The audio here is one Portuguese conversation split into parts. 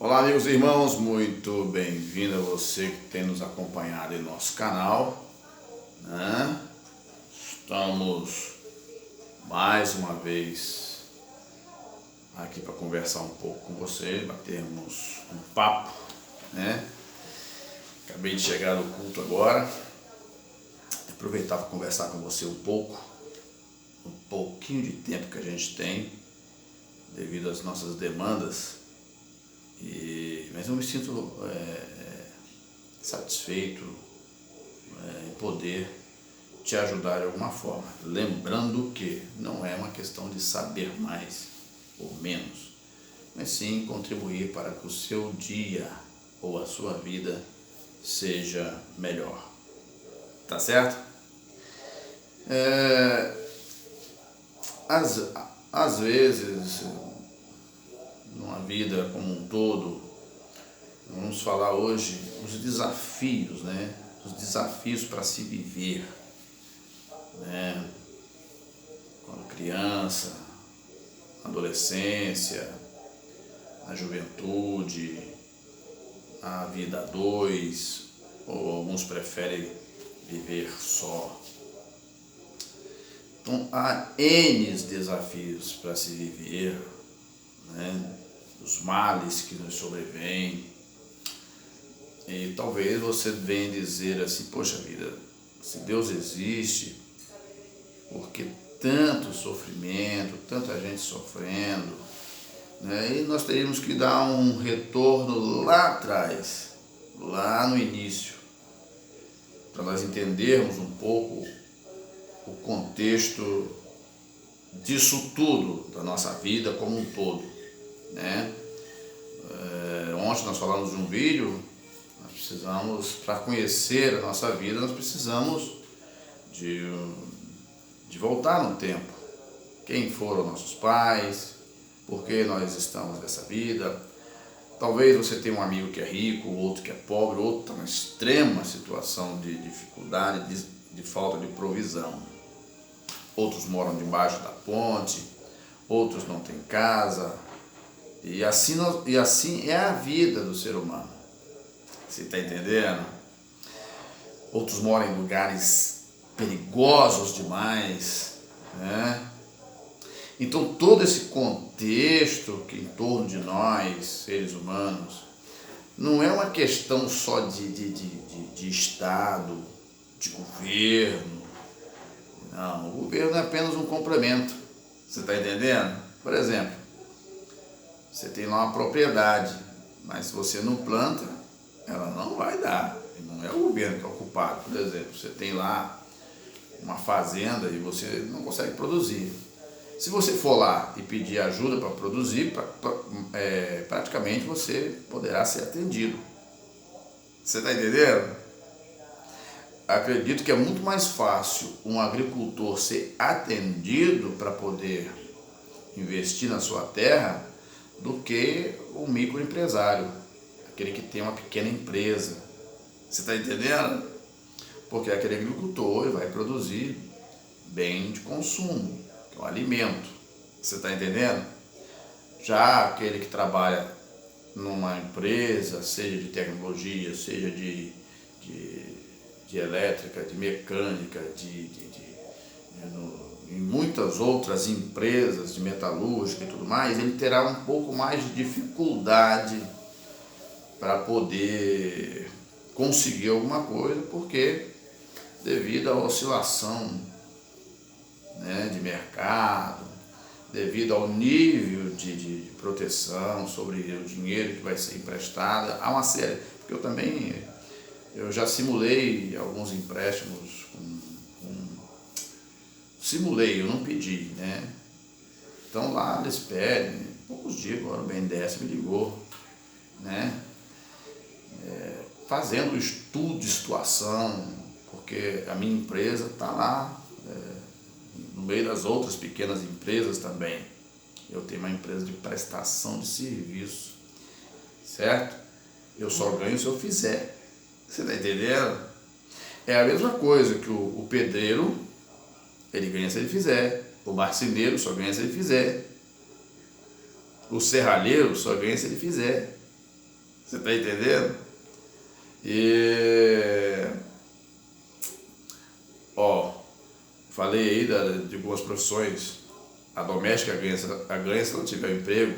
Olá, amigos e irmãos, muito bem-vindo a você que tem nos acompanhado em nosso canal, né? Estamos mais uma vez aqui para conversar um pouco com você, batermos um papo, né? Acabei de chegar no culto agora, aproveitar para conversar com você um pouquinho de tempo que a gente tem, devido às nossas demandas. Mas eu me sinto satisfeito em poder te ajudar de alguma forma. Lembrando que não é uma questão de saber mais ou menos, mas sim contribuir para que o seu dia ou a sua vida seja melhor. Tá certo? Às vezes, numa vida como um todo, vamos falar hoje os desafios, né? Os desafios para se viver, né? Quando criança, adolescência, a juventude, a vida a dois, ou alguns preferem viver só. Então há N desafios para se viver, né? Os males que nos sobrevêm. E talvez você venha dizer assim: poxa vida, se Deus existe, por que tanto sofrimento, tanta gente sofrendo, né? E nós teríamos que dar um retorno lá atrás, lá no início, para nós entendermos um pouco o contexto disso tudo, da nossa vida como um todo, né? Ontem nós falamos de um vídeo. Nós precisamos, para conhecer a nossa vida, nós precisamos de voltar no tempo. Quem foram nossos pais, por que nós estamos nessa vida. Talvez você tenha um amigo que é rico, outro que é pobre, outro está numa extrema situação de dificuldade, de falta de provisão. Outros moram debaixo da ponte, outros não têm casa. E assim é a vida do ser humano. Você está entendendo? Outros moram em lugares perigosos demais, né? Então todo esse contexto que em torno de nós, seres humanos, não é uma questão só de Estado, de governo. Não, o governo é apenas um complemento. Você está entendendo? Por exemplo, você tem lá uma propriedade, mas se você não planta, ela não vai dar. Não é o governo que é o culpado. Por exemplo, você tem lá uma fazenda e você não consegue produzir. Se você for lá e pedir ajuda para produzir, praticamente você poderá ser atendido. Você está entendendo? Acredito que é muito mais fácil um agricultor ser atendido para poder investir na sua terra do que o microempresário, aquele que tem uma pequena empresa. Você está entendendo? Porque aquele agricultor vai produzir bem de consumo, que é o alimento. Você está entendendo? Já aquele que trabalha numa empresa, seja de tecnologia, seja de elétrica, de mecânica, em muitas outras empresas de metalúrgica e tudo mais, ele terá um pouco mais de dificuldade para poder conseguir alguma coisa, porque devido à oscilação, né, de mercado, devido ao nível de proteção sobre o dinheiro que vai ser emprestado, há uma série, porque eu já simulei alguns empréstimos, eu não pedi, né? Então lá eles pedem, poucos dias agora o BNDES me ligou, né? Fazendo um estudo de situação, porque a minha empresa está lá, no meio das outras pequenas empresas também. Eu tenho uma empresa de prestação de serviço, certo? Eu só ganho se eu fizer. Você está entendendo? É a mesma coisa que o pedreiro, ele ganha se ele fizer. O marceneiro só ganha se ele fizer. O serralheiro só ganha se ele fizer. Você está entendendo? E, ó, falei aí de algumas profissões. A doméstica ganha se ela tiver um emprego,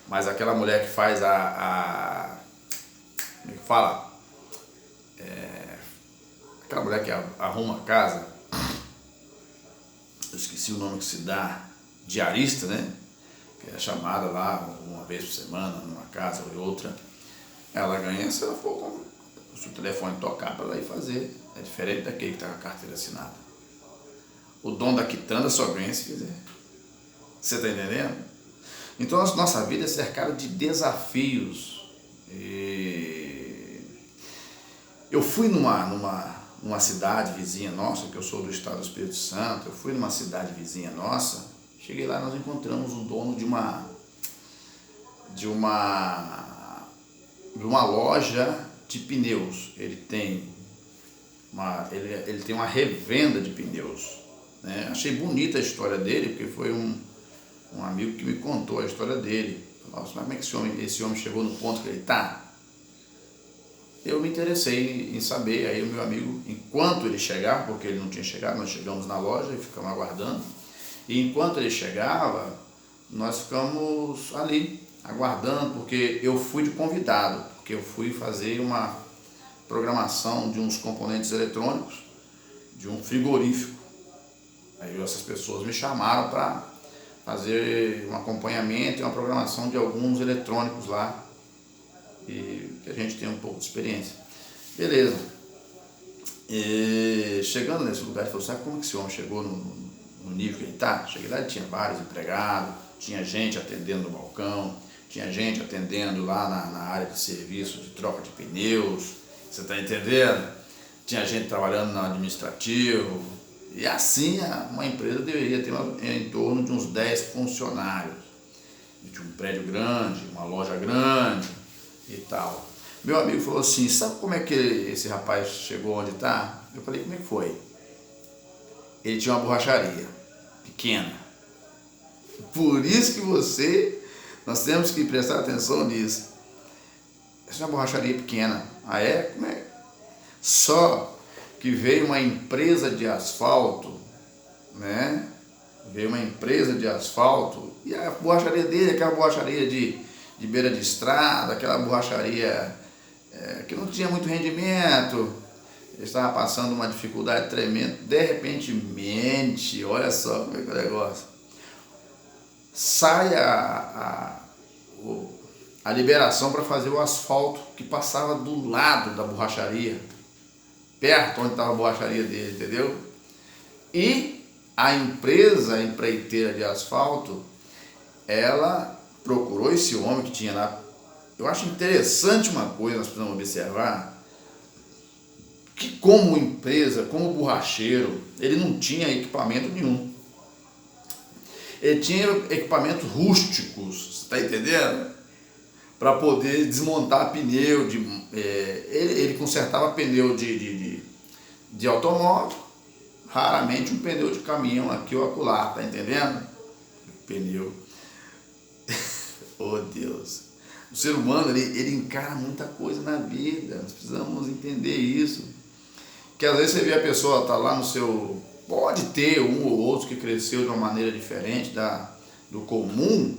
mas aquela mulher que faz como é que fala? Aquela mulher que arruma a casa, eu esqueci o nome que se dá, diarista, né? Que é chamada lá uma vez por semana, numa casa ou em outra. Ela ganha se ela for se o telefone tocar para ela ir fazer. É diferente daquele que está com a carteira assinada. O dono da quitanda só ganha se quiser. Você está entendendo? Então a nossa vida é cercada de desafios. Eu fui numa cidade vizinha nossa, que eu sou do estado do Espírito Santo, eu fui numa cidade vizinha nossa, cheguei lá, nós encontramos o dono de uma loja de pneus. Ele tem uma revenda de pneus, né? Achei bonita a história dele, porque foi um amigo que me contou a história dele. Nossa, mas como é que esse homem chegou no ponto que ele está? Eu me interessei em saber. Aí o meu amigo, enquanto ele chegava, porque ele não tinha chegado, nós chegamos na loja e ficamos aguardando, e enquanto ele chegava, nós ficamos ali aguardando, porque eu fui de convidado, porque eu fui fazer uma programação de uns componentes eletrônicos de um frigorífico. Aí essas pessoas me chamaram para fazer um acompanhamento e uma programação de alguns eletrônicos lá, e que a gente tem um pouco de experiência. Beleza. E chegando nesse lugar, ele falou: sabe como que esse homem chegou no nível que ele está? Cheguei lá, ele tinha vários empregados, tinha gente atendendo no balcão, tinha gente atendendo lá na área de serviço de troca de pneus, você está entendendo? Tinha gente trabalhando no administrativo, e assim uma empresa deveria ter em torno de uns 10 funcionários, de um prédio grande, uma loja grande e tal. Meu amigo falou assim: sabe como é que esse rapaz chegou onde está? Eu falei: como é que foi? Ele tinha uma borracharia pequena. Por isso que nós temos que prestar atenção nisso. Essa é uma borracharia pequena. Ah é? Como é? Só que veio uma empresa de asfalto, né? Veio uma empresa de asfalto, e a borracharia dele, aquela borracharia de beira de estrada, aquela borracharia que não tinha muito rendimento, ele estava passando uma dificuldade tremenda. De repentemente, olha só como é que é o negócio, sai a liberação para fazer o asfalto que passava do lado da borracharia, perto onde estava a borracharia dele, entendeu? E a empreiteira de asfalto, ela procurou esse homem que tinha lá. Eu acho interessante uma coisa, nós precisamos observar, que como empresa, como borracheiro, ele não tinha equipamento nenhum. Ele tinha equipamentos rústicos, você está entendendo? Para poder desmontar pneu, ele consertava pneu de automóvel, raramente um pneu de caminhão aqui ou acolá, tá entendendo? Pneu. Oh Deus, o ser humano ele encara muita coisa na vida, nós precisamos entender isso, que às vezes você vê a pessoa tá lá no seu, pode ter um ou outro que cresceu de uma maneira diferente do comum,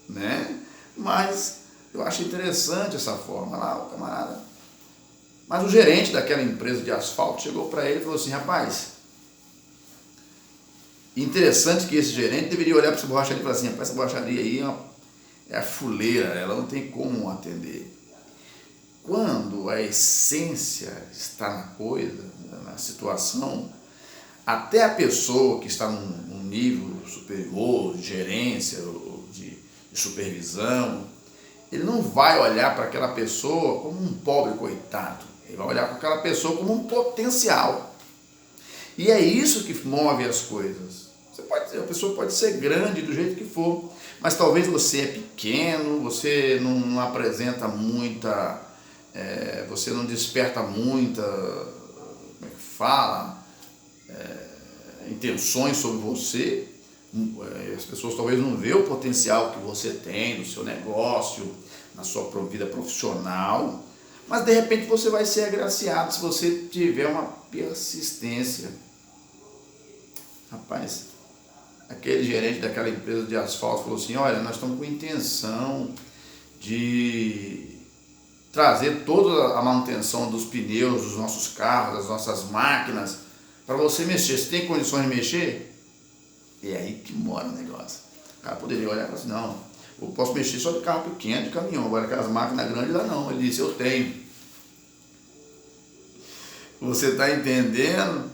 né? Mas eu acho interessante essa forma lá, o camarada. Mas o gerente daquela empresa de asfalto chegou para ele e falou assim: rapaz, interessante que esse gerente deveria olhar para essa borracharia e falar assim: rapaz, essa borracharia aí é a fuleira, ela não tem como atender. Quando a essência está na coisa, na situação, até a pessoa que está num nível superior, de gerência, de supervisão, ele não vai olhar para aquela pessoa como um pobre coitado, ele vai olhar para aquela pessoa como um potencial. E é isso que move as coisas. A pessoa pode ser grande do jeito que for, mas talvez você é pequeno, você não apresenta muita, você não desperta muita, como é que fala, intenções sobre você. As pessoas talvez não vejam o potencial que você tem no seu negócio, na sua vida profissional, mas de repente você vai ser agraciado se você tiver uma persistência. Rapaz, aquele gerente daquela empresa de asfalto falou assim: olha, nós estamos com intenção de trazer toda a manutenção dos pneus dos nossos carros, das nossas máquinas, para você mexer. Você tem condições de mexer? É aí que mora o negócio. O cara poderia olhar e falar assim: não, eu posso mexer só de carro pequeno, de caminhão, agora aquelas máquinas grandes lá não. Ele disse: eu tenho. Você está entendendo?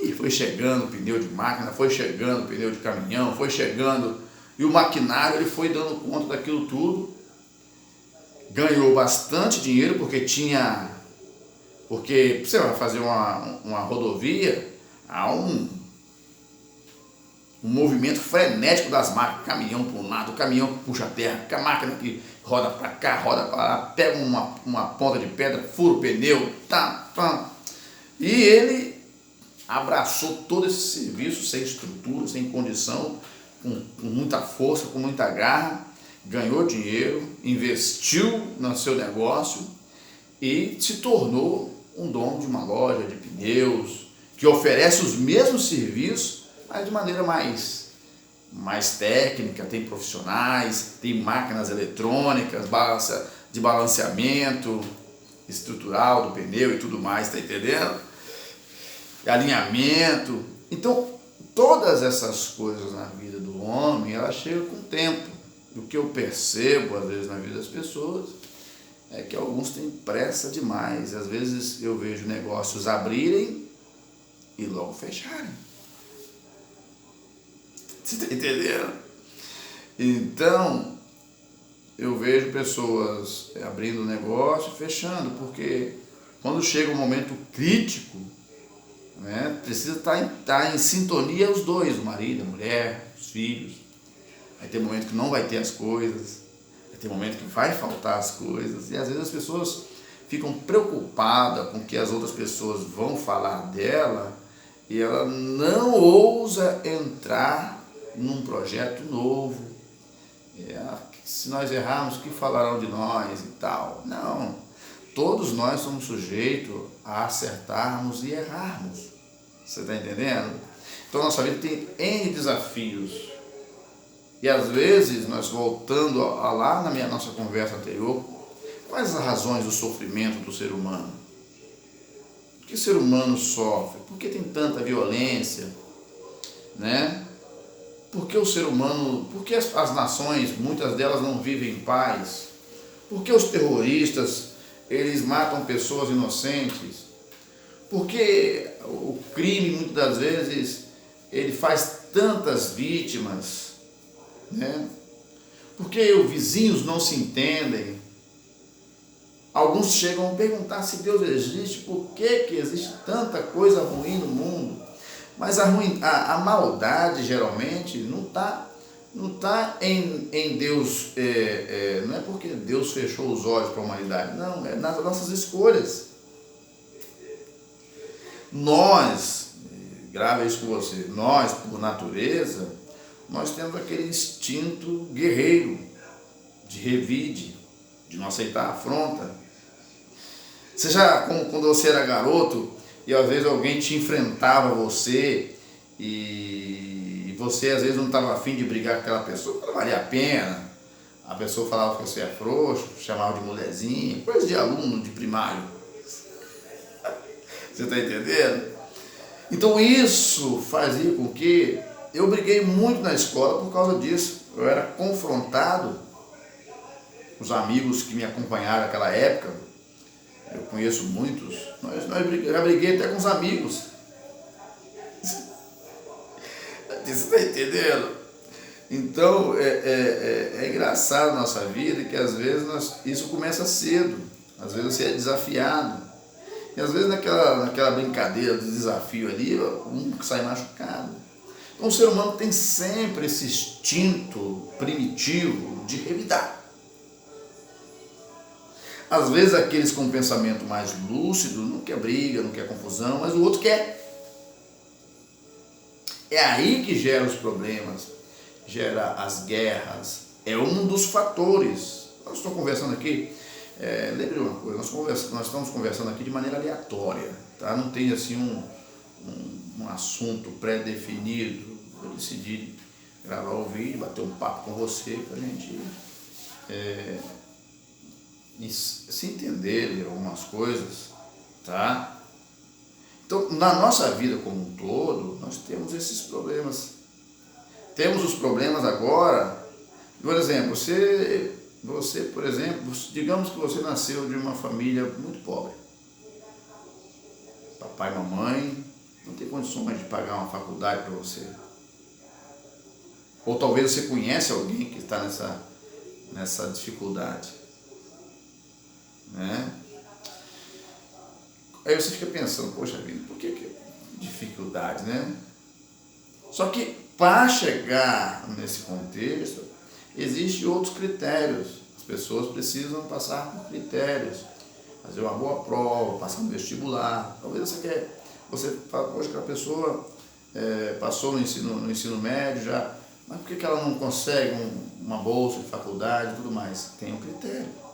E foi chegando o pneu de máquina, foi chegando o pneu de caminhão, foi chegando, e o maquinário ele foi dando conta daquilo tudo. Ganhou bastante dinheiro porque você vai fazer uma rodovia, há um movimento frenético das máquinas, caminhão para um lado, caminhão que puxa a terra, a máquina que roda para cá, roda para lá, pega uma ponta de pedra, fura o pneu, e ele abraçou todo esse serviço sem estrutura, sem condição, com muita força, com muita garra, ganhou dinheiro, investiu no seu negócio e se tornou um dono de uma loja de pneus que oferece os mesmos serviços, mas de maneira mais técnica. Tem profissionais, tem máquinas eletrônicas, de balanceamento estrutural do pneu e tudo mais, está entendendo? Alinhamento. Então, todas essas coisas na vida do homem, elas chegam com o tempo. O que eu percebo, às vezes, na vida das pessoas, é que alguns têm pressa demais. Às vezes eu vejo negócios abrirem e logo fecharem. Você está entendendo? Então, eu vejo pessoas abrindo negócio e fechando, porque quando chega um momento crítico, né, precisa estar em sintonia os dois, o marido, a mulher, os filhos. Vai ter momento que não vai ter as coisas, vai ter momento que vai faltar as coisas, e às vezes as pessoas ficam preocupadas com o que as outras pessoas vão falar dela, e ela não ousa entrar num projeto novo. Se nós errarmos, o que falarão de nós e tal? Não, todos nós somos sujeitos a acertarmos e errarmos. Você está entendendo? Então, nossa vida tem N desafios. E às vezes, nós voltando lá na nossa conversa anterior, quais as razões do sofrimento do ser humano? Por que o ser humano sofre? Por que tem tanta violência? Né? Por que o ser humano, por que as nações, muitas delas não vivem em paz? Por que os terroristas, eles matam pessoas inocentes? Por que o crime, muitas das vezes, ele faz tantas vítimas? Né? Por que os vizinhos não se entendem? Alguns chegam a perguntar se Deus existe, por que existe tanta coisa ruim no mundo? Mas a maldade geralmente não está em Deus, não é porque Deus fechou os olhos para a humanidade, não, é nas nossas escolhas. Nós, grava isso com você, nós, por natureza, nós temos aquele instinto guerreiro, de revide, de não aceitar a afronta. Você já, quando você era garoto, e às vezes alguém te enfrentava você, e você às vezes não estava afim de brigar com aquela pessoa, não valia a pena. A pessoa falava que você é frouxo, chamava de molezinha, coisa de aluno de primário. Você está entendendo? Então isso fazia com que eu briguei muito na escola por causa disso. Eu era confrontado. Os amigos que me acompanharam naquela época, eu conheço muitos, já briguei até com os amigos. Você está entendendo? Então, é engraçado na nossa vida que às vezes isso começa cedo. Às vezes você é desafiado. E às vezes naquela brincadeira do desafio ali, um sai machucado. Então o ser humano tem sempre esse instinto primitivo de revidar. Às vezes aqueles com um pensamento mais lúcido não quer briga, não quer confusão, mas o outro quer. É aí que gera os problemas, gera as guerras. É um dos fatores Nós estamos conversando aqui, lembre de uma coisa, nós estamos conversando aqui de maneira aleatória, tá? Não tem assim um assunto pré-definido. Eu decidi gravar o vídeo, bater um papo com você para a gente se entender de algumas coisas, tá? Então, na nossa vida como um todo, nós temos esses problemas. Temos os problemas agora, por exemplo, você, por exemplo, digamos que você nasceu de uma família muito pobre. Papai e mamãe não tem condições de pagar uma faculdade para você. Ou talvez você conhece alguém que está nessa dificuldade, né? Aí você fica pensando, poxa vida, por que dificuldade, né? Só que para chegar nesse contexto, existem outros critérios. As pessoas precisam passar por critérios, fazer uma boa prova, passar no vestibular. Talvez você fala, poxa, que a pessoa passou no ensino médio já, mas por que ela não consegue uma bolsa de faculdade e tudo mais? Tem um critério.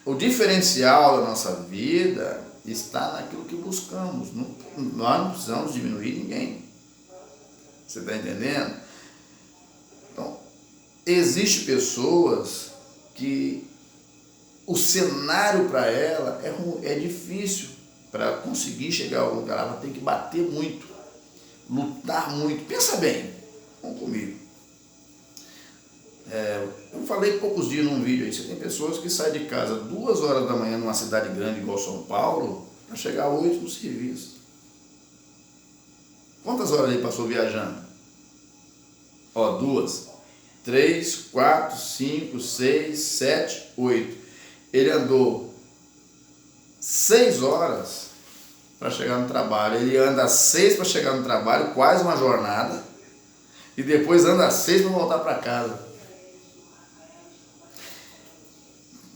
O diferencial da nossa vida está naquilo que buscamos. Nós não precisamos diminuir ninguém. Você está entendendo? Então, existem pessoas que o cenário para ela é difícil. Para conseguir chegar a algum lugar, ela tem que bater muito, lutar muito. Pensa bem, vamos comigo. Eu falei poucos dias num vídeo aí, você tem pessoas que saem de casa 2 horas da manhã numa cidade grande igual São Paulo, para chegar às 8 no serviço. Quantas horas ele passou viajando? 2, 3, 4, 5, 6, 7, 8. Ele andou 6 horas para chegar no trabalho. Ele anda 6 para chegar no trabalho, quase uma jornada, e depois anda 6 para voltar para casa.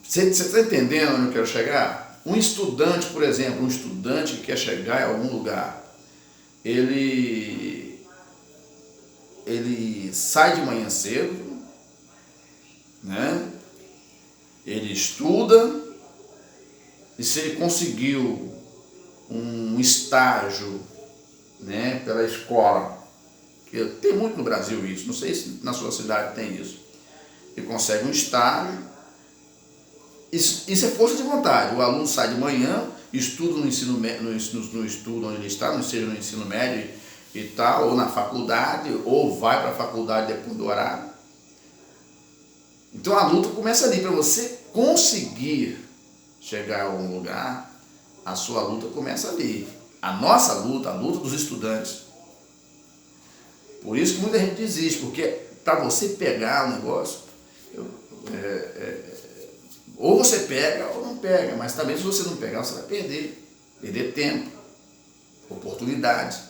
Você está entendendo onde eu quero chegar? Um estudante, por exemplo, que quer chegar em algum lugar, ele sai de manhã cedo, né? Ele estuda, e se ele conseguiu um estágio, né, pela escola, tem muito no Brasil isso, não sei se na sua cidade tem isso, ele consegue um estágio. Isso é força de vontade. O aluno sai de manhã, estuda no ensino médio, no estudo onde ele está, não seja no ensino médio e tal, ou na faculdade, ou vai para a faculdade depois do horário. Então a luta começa ali. Para você conseguir chegar a algum lugar, a sua luta começa ali. A nossa luta, a luta dos estudantes. Por isso que muita gente desiste, porque para você pegar o negócio, ou você pega ou não pega, mas também se você não pegar, você vai perder tempo, oportunidade.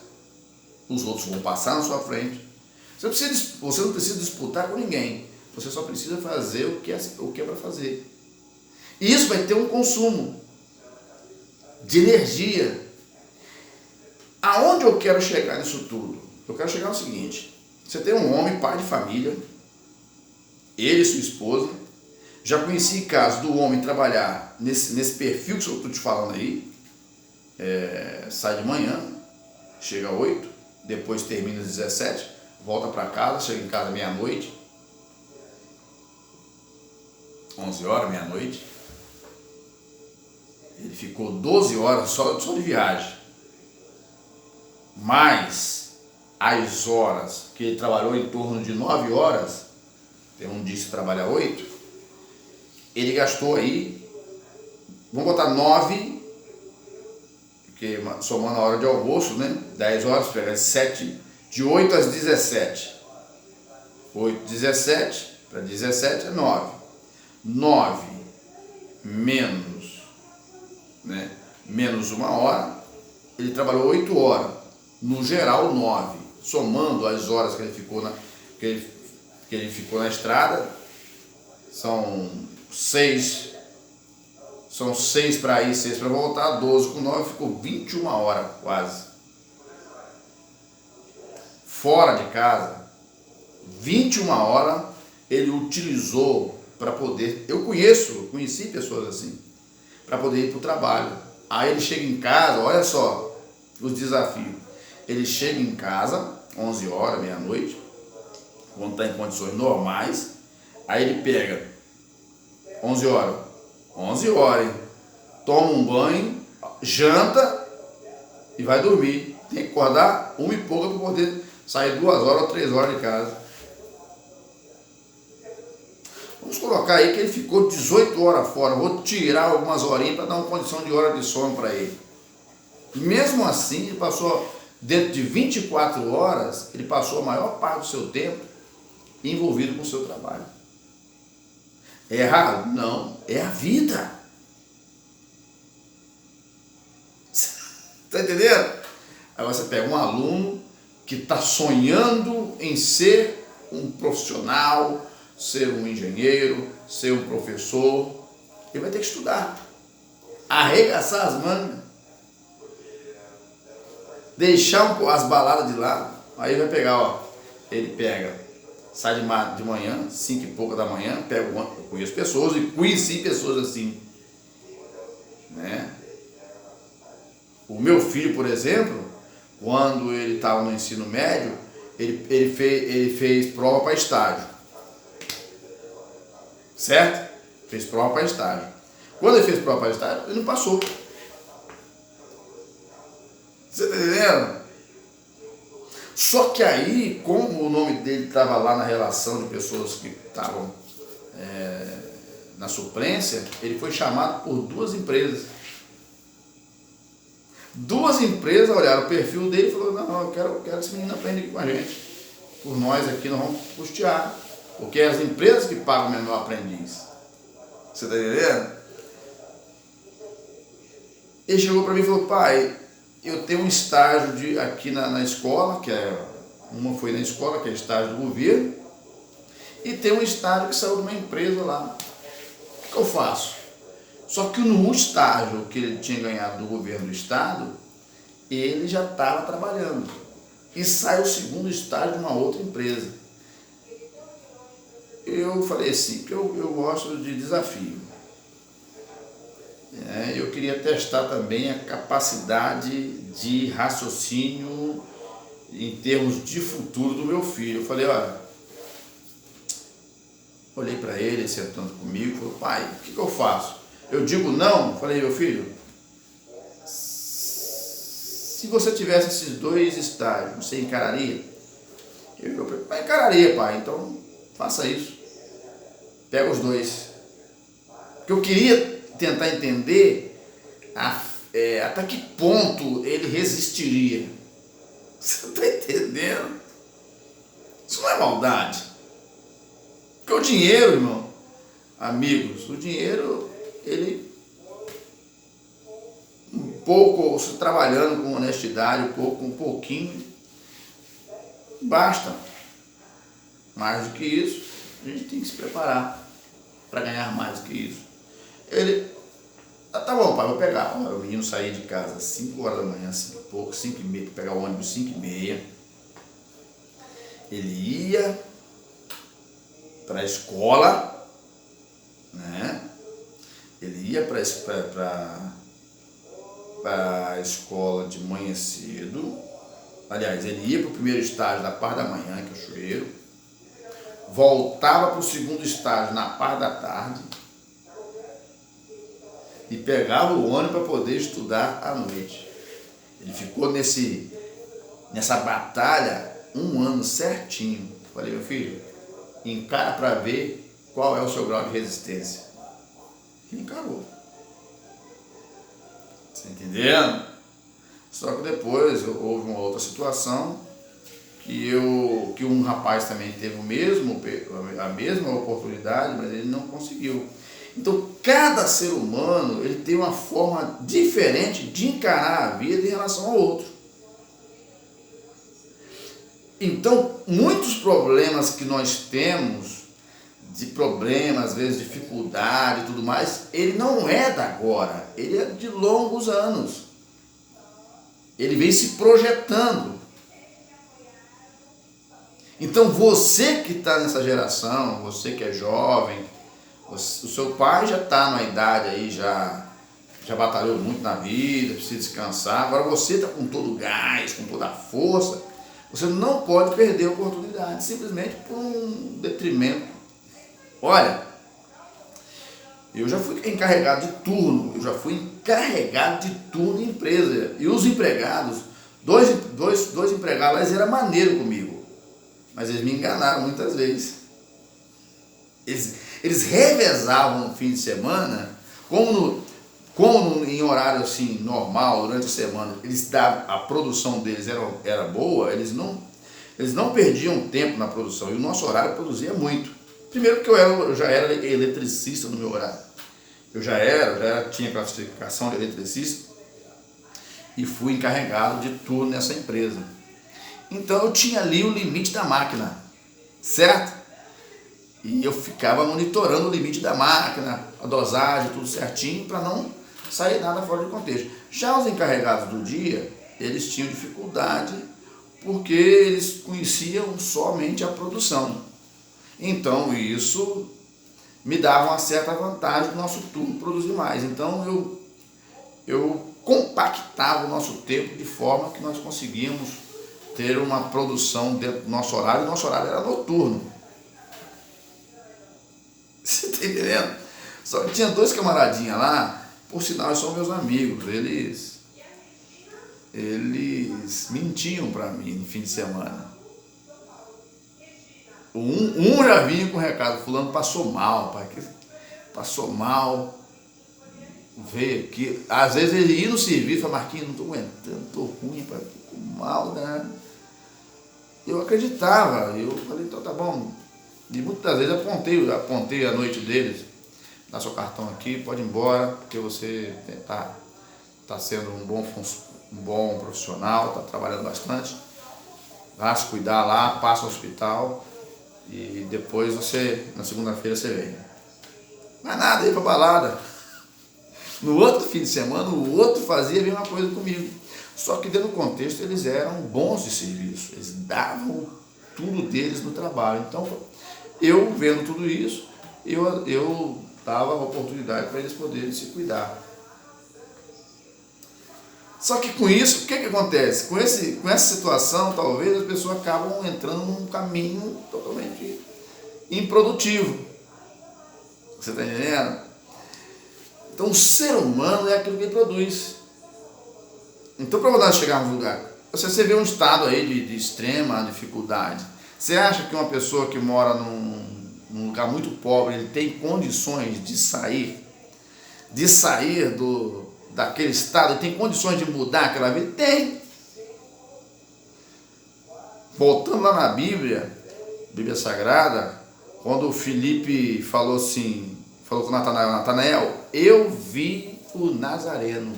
Os outros vão passar na sua frente. Você não precisa disputar com ninguém, você só precisa fazer o que é para fazer. E isso vai ter um consumo de energia. Aonde eu quero chegar nisso tudo? Eu quero chegar no seguinte: você tem um homem, pai de família, ele e sua esposa. Já conheci casos do homem trabalhar nesse perfil que eu estou te falando aí, sai de manhã, chega às 8, depois termina às 17, volta para casa, chega em casa meia-noite, 11 horas, meia-noite. Ele ficou 12 horas só de viagem, mais as horas que ele trabalhou em torno de 9 horas, tem um dia que trabalha 8, ele gastou aí, vamos botar 9, porque somando a hora de almoço, né? 10 horas, pegar 7, de 8 às 17. 8, 17, para 17 é 9. 9 menos, né? Menos 1 hora, ele trabalhou 8 horas. No geral, 9. Somando as horas que ele ficou na estrada, são 6 para ir, 6 para voltar, 12 com 9, ficou 21 horas quase. Fora de casa, 21 horas ele utilizou para poder... Eu conheci pessoas assim, para poder ir para o trabalho. Aí ele chega em casa, olha só os desafios. Ele chega em casa, 11 horas, meia-noite, quando está em condições normais, aí ele pega 11 horas, hein? Toma um banho, janta e vai dormir. Tem que acordar 1 e pouca para poder sair 2 horas ou 3 horas de casa. Vamos colocar aí que ele ficou 18 horas fora. Vou tirar algumas horinhas para dar uma condição de hora de sono para ele. Mesmo assim, ele passou, dentro de 24 horas, ele passou a maior parte do seu tempo envolvido com o seu trabalho. É errado? Não, é a vida. Está entendendo? Agora você pega um aluno que está sonhando em ser um profissional, ser um engenheiro, ser um professor, ele vai ter que estudar, arregaçar as mangas, deixar as baladas de lado. Aí vai pegar, ele pega, sai de manhã, 5 e pouca da manhã, eu conheço pessoas e conheci pessoas assim, né? O meu filho, por exemplo, quando ele estava no ensino médio, ele fez prova para estágio, certo? Fez prova para estágio. Quando ele fez prova para estágio, ele não passou. Você está entendendo? Só que aí, como o nome dele estava lá na relação de pessoas que estavam na suplência, ele foi chamado por 2 empresas. 2 empresas olharam o perfil dele e falaram: não, eu quero que esse menino aprenda aqui com a gente. Por nós aqui nós vamos custear. Porque é as empresas que pagam o menor aprendiz. Você está entendendo? Ele chegou para mim e falou: pai, eu tenho um estágio aqui na escola, uma foi na escola, que é estágio do governo, e tem um estágio que saiu de uma empresa lá. O que eu faço? Só que no estágio que ele tinha ganhado do governo do estado, ele já estava trabalhando. E sai o segundo estágio de uma outra empresa. Eu falei assim, que eu gosto de desafio. Eu queria testar também a capacidade de raciocínio em termos de futuro do meu filho. Eu falei: olhei para ele sentando comigo, falou: pai, o que eu faço? Eu digo não? Falei: meu filho, se você tivesse esses 2 estágios, você encararia? Eu encararia, pai, então faça isso. Pega os 2. Porque eu queria tentar entender até que ponto ele resistiria. Você está entendendo? Isso não é maldade. Porque o dinheiro, irmão, amigos, o dinheiro, ele, um pouco, se trabalhando com honestidade, um pouquinho, basta. Mais do que isso, a gente tem que se preparar para ganhar mais do que isso. Ele: tá bom, pai, vou pegar. O menino saía de casa às 5 horas da manhã, 5 e pouco, 5 e meia, para pegar o ônibus 5 e meia. Ele ia para a escola, né? Ele ia para a escola de manhã cedo. Aliás, ele ia para o primeiro estágio da parte da manhã, que é o chuveiro. Voltava para o segundo estágio na parte da tarde. E pegava o ônibus para poder estudar à noite. Ele ficou nessa batalha 1 ano certinho. Falei: meu filho, encara para ver qual é o seu grau de resistência. Ele encarou. Você entendendo? Só que depois houve uma outra situação que um rapaz também teve a mesma oportunidade, mas ele não conseguiu. Então, cada ser humano ele tem uma forma diferente de encarar a vida em relação ao outro. Então, muitos problemas que nós temos, às vezes dificuldade e tudo mais, ele não é da agora, ele é de longos anos. Ele vem se projetando. Então, você que está nessa geração, você que é jovem, O seu pai já está na idade aí, já batalhou muito na vida, precisa descansar. Agora você está com todo o gás, com toda a força. Você não pode perder a oportunidade, simplesmente por um detrimento. Olha, eu já fui encarregado de turno, em empresa. E os empregados, dois empregados, eles eram maneiros comigo. Mas eles me enganaram muitas vezes. Eles revezavam no fim de semana, como em horário assim, normal, durante a semana, a produção deles era boa, eles não perdiam tempo na produção. E o nosso horário produzia muito. Primeiro porque eu já era eletricista no meu horário. Eu já tinha classificação de eletricista e fui encarregado de turno nessa empresa. Então eu tinha ali o limite da máquina, certo? E eu ficava monitorando o limite da máquina, a dosagem, tudo certinho, para não sair nada fora de contexto. Já os encarregados do dia, eles tinham dificuldade porque eles conheciam somente a produção. Então isso me dava uma certa vantagem do nosso turno produzir mais. Então eu compactava o nosso tempo de forma que nós conseguíamos ter uma produção dentro do nosso horário. O nosso horário era noturno. Você está entendendo? Só que tinha dois camaradinhas lá, por sinal são meus amigos, eles mentiam para mim no fim de semana. Um já vinha com o recado, fulano passou mal, pai, passou mal, veio aqui. Às vezes ele ia no serviço e falava, Marquinhos, não estou aguentando, estou ruim, pai, estou mal, né? Eu acreditava, eu falei, então tá bom. E muitas vezes apontei a noite deles, dá seu cartão aqui, pode ir embora, porque você está sendo um bom profissional, está trabalhando bastante, vá se cuidar lá, passa ao hospital e depois na segunda-feira você vem. Mas nada, ia pra balada. No outro fim de semana, o outro fazia a mesma coisa comigo. Só que dentro do contexto eles eram bons de serviço, eles davam tudo deles no trabalho. Então, eu vendo tudo isso, eu dava a oportunidade para eles poderem se cuidar. Só que com isso, o que acontece? Com essa situação, talvez as pessoas acabam entrando num caminho totalmente improdutivo. Você está entendendo? Então o ser humano é aquilo que ele produz. Então para nós chegarmos no lugar, você vê um estado aí de extrema dificuldade. Você acha que uma pessoa que mora num lugar muito pobre, ele tem condições de sair daquele estado, ele tem condições de mudar aquela vida? Tem. Voltando lá na Bíblia Sagrada, quando o Filipe falou com Natanael, eu vi o Nazareno,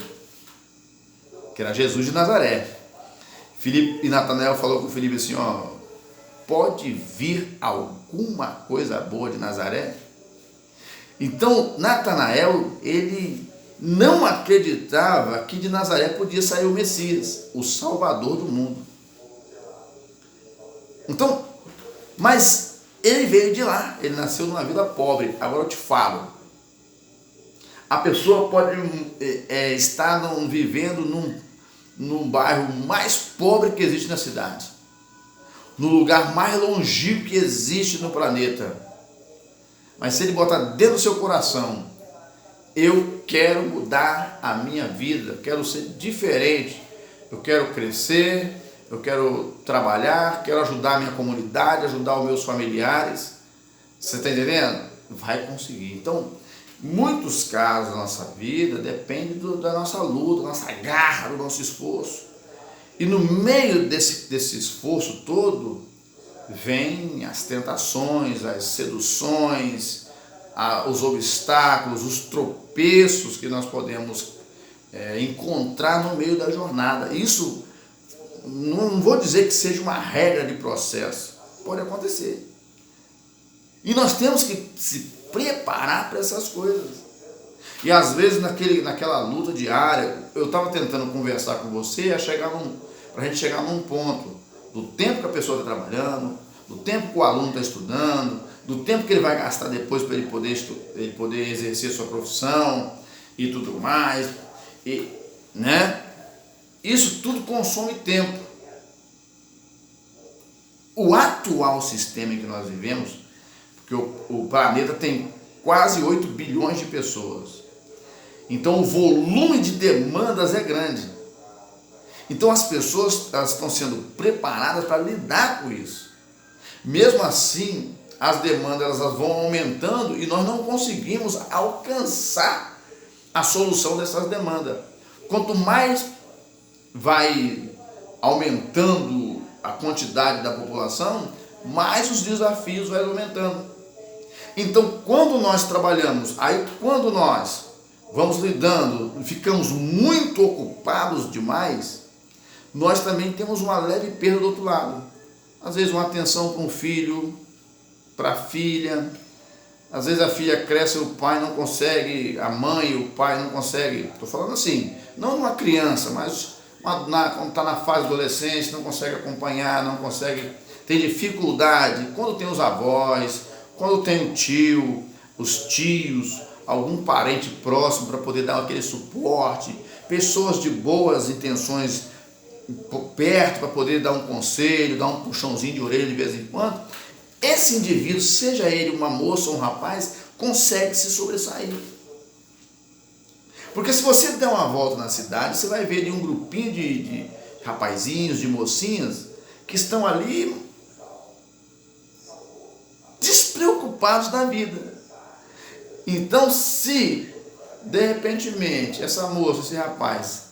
que era Jesus de Nazaré. Filipe e Natanael falou com o Filipe assim, ó, pode vir alguma coisa boa de Nazaré? Então, Natanael, ele não acreditava que de Nazaré podia sair o Messias, o Salvador do mundo. Então, mas ele veio de lá, ele nasceu numa vila pobre. Agora eu te falo, a pessoa pode estar vivendo num bairro mais pobre que existe na cidade, no lugar mais longínquo que existe no planeta, mas se ele botar dentro do seu coração, eu quero mudar a minha vida, quero ser diferente, eu quero crescer, eu quero trabalhar, quero ajudar a minha comunidade, ajudar os meus familiares, você está entendendo? Vai conseguir. Então, muitos casos da nossa vida dependem da nossa luta, da nossa garra, do nosso esforço. E no meio desse esforço todo, vêm as tentações, as seduções, os obstáculos, os tropeços que nós podemos encontrar no meio da jornada. Isso, não vou dizer que seja uma regra de processo, pode acontecer. E nós temos que se preparar para essas coisas. E às vezes naquela luta diária, eu estava tentando conversar com você para a gente chegar num ponto do tempo que a pessoa está trabalhando, do tempo que o aluno está estudando, do tempo que ele vai gastar depois para ele poder exercer sua profissão e tudo mais, né? Isso tudo consome tempo. O atual sistema em que nós vivemos, porque o planeta tem quase 8 bilhões de pessoas, então o volume de demandas é grande. Então as pessoas elas estão sendo preparadas para lidar com isso. Mesmo assim, as demandas elas vão aumentando e nós não conseguimos alcançar a solução dessas demandas. Quanto mais vai aumentando a quantidade da população, mais os desafios vão aumentando. Então, quando nós trabalhamos, quando nós vamos lidando, ficamos muito ocupados demais, nós também temos uma leve perda do outro lado. Às vezes uma atenção para um filho, para a filha, às vezes a filha cresce e o pai não consegue, a mãe e o pai não conseguem, estou falando assim, não uma criança, mas quando está na fase de adolescência, não consegue acompanhar, não consegue, tem dificuldade, quando tem os avós, quando tem o tio, os tios, algum parente próximo para poder dar aquele suporte, pessoas de boas intenções perto para poder dar um conselho, dar um puxãozinho de orelha de vez em quando, esse indivíduo, seja ele uma moça ou um rapaz, consegue se sobressair. Porque se você der uma volta na cidade, você vai ver ali um grupinho de rapazinhos, de mocinhas, que estão ali despreocupados da vida. Então, se de repentemente essa moça, esse rapaz,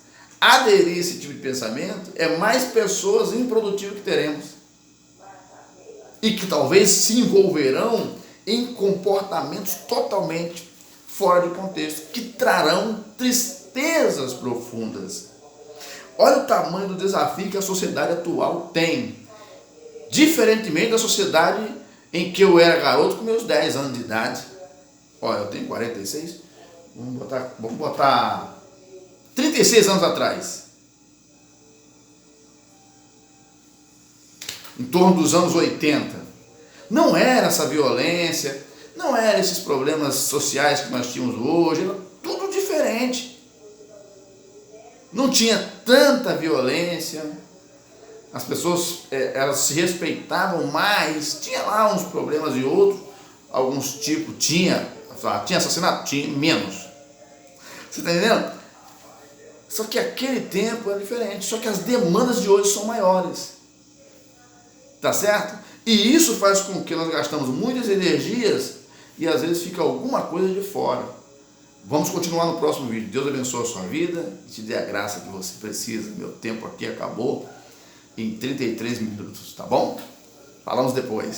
aderir a esse tipo de pensamento, é mais pessoas improdutivas que teremos. E que talvez se envolverão em comportamentos totalmente fora de contexto, que trarão tristezas profundas. Olha o tamanho do desafio que a sociedade atual tem. Diferentemente da sociedade em que eu era garoto com meus 10 anos de idade. Olha, eu tenho 46, vamos botar 36 anos atrás. Em torno dos anos 80. Não era essa violência, não eram esses problemas sociais que nós tínhamos hoje, era tudo diferente. Não tinha tanta violência, as pessoas elas se respeitavam mais, tinha lá uns problemas e outros, alguns tipos, tinha assassinato? Tinha menos. Você está entendendo? Só que aquele tempo é diferente, só que as demandas de hoje são maiores. Tá certo? E isso faz com que nós gastamos muitas energias e às vezes fica alguma coisa de fora. Vamos continuar no próximo vídeo. Deus abençoe a sua vida e te dê a graça que você precisa. Meu tempo aqui acabou em 33 minutos, tá bom? Falamos depois.